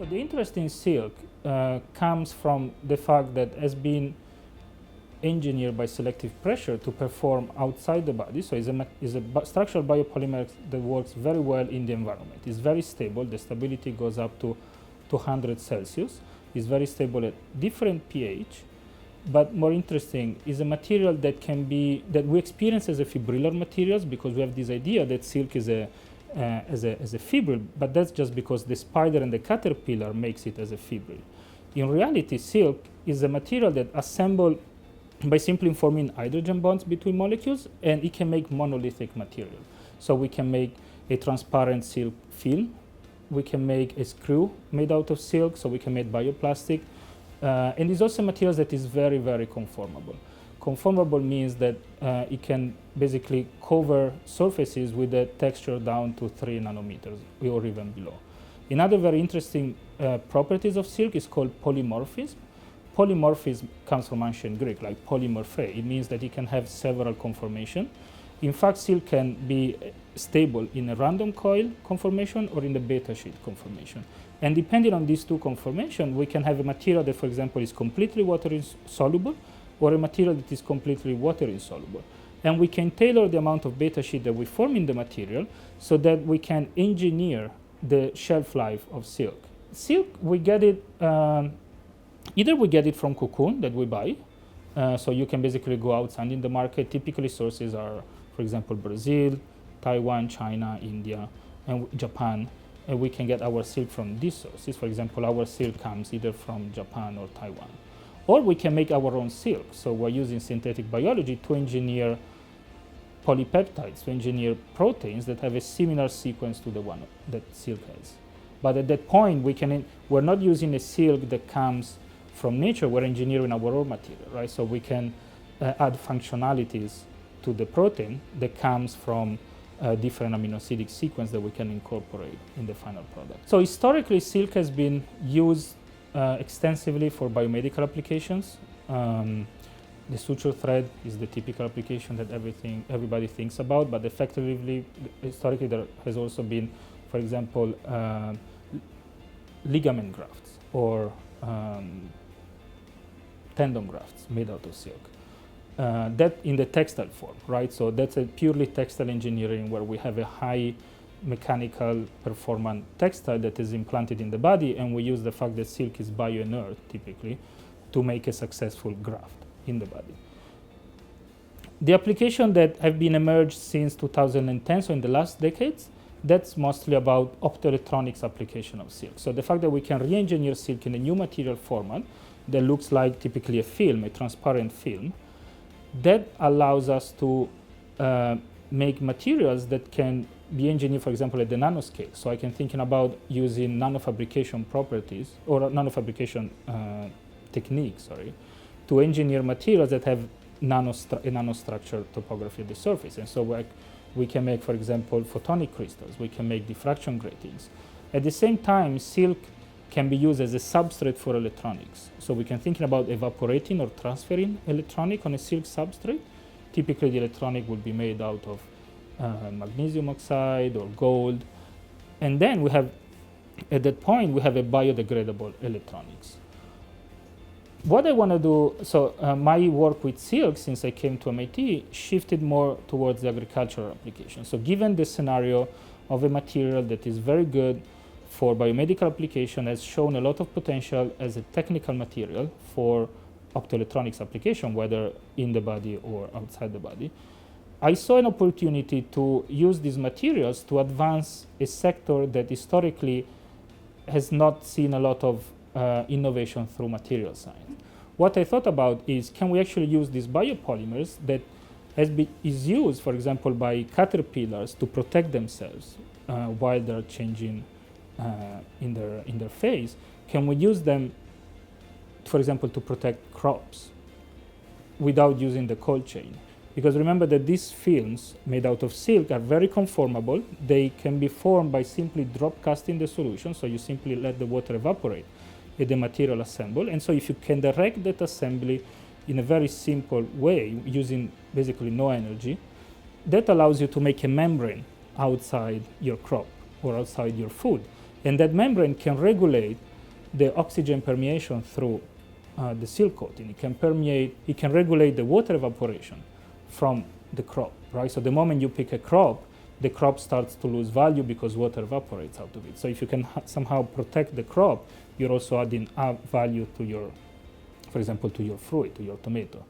So the interest in silk comes from the fact that it has been engineered by selective pressure to perform outside the body. So it's a structural biopolymer that works very well in the environment. It's very stable. The stability goes up to 200 Celsius. It's very stable at different pH. But more interesting is a material that we experience as a fibrillar materials, because we have this idea that silk is as a fibril, but that's just because the spider and the caterpillar makes it as a fibril. In reality, silk is a material that assembles by simply forming hydrogen bonds between molecules, and it can make monolithic material. So we can make a transparent silk film. We can make a screw made out of silk, so we can make bioplastic. And it's also materials that is very, very conformable. Conformable means that it can basically cover surfaces with a texture down to 3 nanometers or even below. Another very interesting properties of silk is called polymorphism. Polymorphism comes from ancient Greek, like polymorphe. It means that it can have several conformations. In fact, silk can be stable in a random coil conformation or in the beta sheet conformation. And depending on these two conformations, we can have a material that, for example, is completely water insoluble, or a material that is completely water insoluble. And we can tailor the amount of beta sheet that we form in the material so that we can engineer the shelf life of silk. Silk, we get it, either we get it from cocoon that we buy, so you can basically go outside in the market. Typically sources are, for example, Brazil, Taiwan, China, India, and Japan. And we can get our silk from these sources. For example, our silk comes either from Japan or Taiwan. Or we can make our own silk. So we're using synthetic biology to engineer polypeptides, to engineer proteins that have a similar sequence to the one that silk has. But at that point, we're not using a silk that comes from nature, we're engineering our raw material, right? So we can add functionalities to the protein that comes from different amino acidic sequence that we can incorporate in the final product. So historically, silk has been used extensively for biomedical applications. The suture thread is the typical application that everybody thinks about, but effectively, historically, there has also been, for example, ligament grafts or tendon grafts made out of silk. That in the textile form, right? So that's a purely textile engineering where we have a high mechanical performance textile that is implanted in the body, and we use the fact that silk is bioinert typically to make a successful graft in the body. The application that have been emerged since 2010, so in the last decades, that's mostly about optoelectronics application of silk. So the fact that we can re-engineer silk in a new material format that looks like typically a film, a transparent film, that allows us to make materials that can be engineered, for example, at the nanoscale. So I can think about using nanofabrication properties or nanofabrication techniques, to engineer materials that have a nanostructure topography at the surface. And so we can make, for example, photonic crystals. We can make diffraction gratings. At the same time, silk can be used as a substrate for electronics. So we can think about evaporating or transferring electronic on a silk substrate. Typically, the electronic will be made out of magnesium oxide or gold. And then at that point, we have a biodegradable electronics. What I want to do, so my work with silk since I came to MIT shifted more towards the agricultural application. So given the scenario of a material that is very good for biomedical application, has shown a lot of potential as a technical material for optoelectronics application, whether in the body or outside the body, I saw an opportunity to use these materials to advance a sector that historically has not seen a lot of innovation through material science. What I thought about is, can we actually use these biopolymers that is used, for example, by caterpillars to protect themselves while they're changing in their phase? Can we use them, for example, to protect crops without using the cold chain? Because remember that these films made out of silk are very conformable. They can be formed by simply drop casting the solution. So you simply let the water evaporate and the material assemble. And so if you can direct that assembly in a very simple way, using basically no energy, that allows you to make a membrane outside your crop or outside your food. And that membrane can regulate the oxygen permeation through the seal coating. It can permeate, it can regulate the water evaporation from the crop, right? So the moment you pick a crop, the crop starts to lose value because water evaporates out of it. So if you can somehow protect the crop, you're also adding value to your, for example, to your fruit, to your tomato.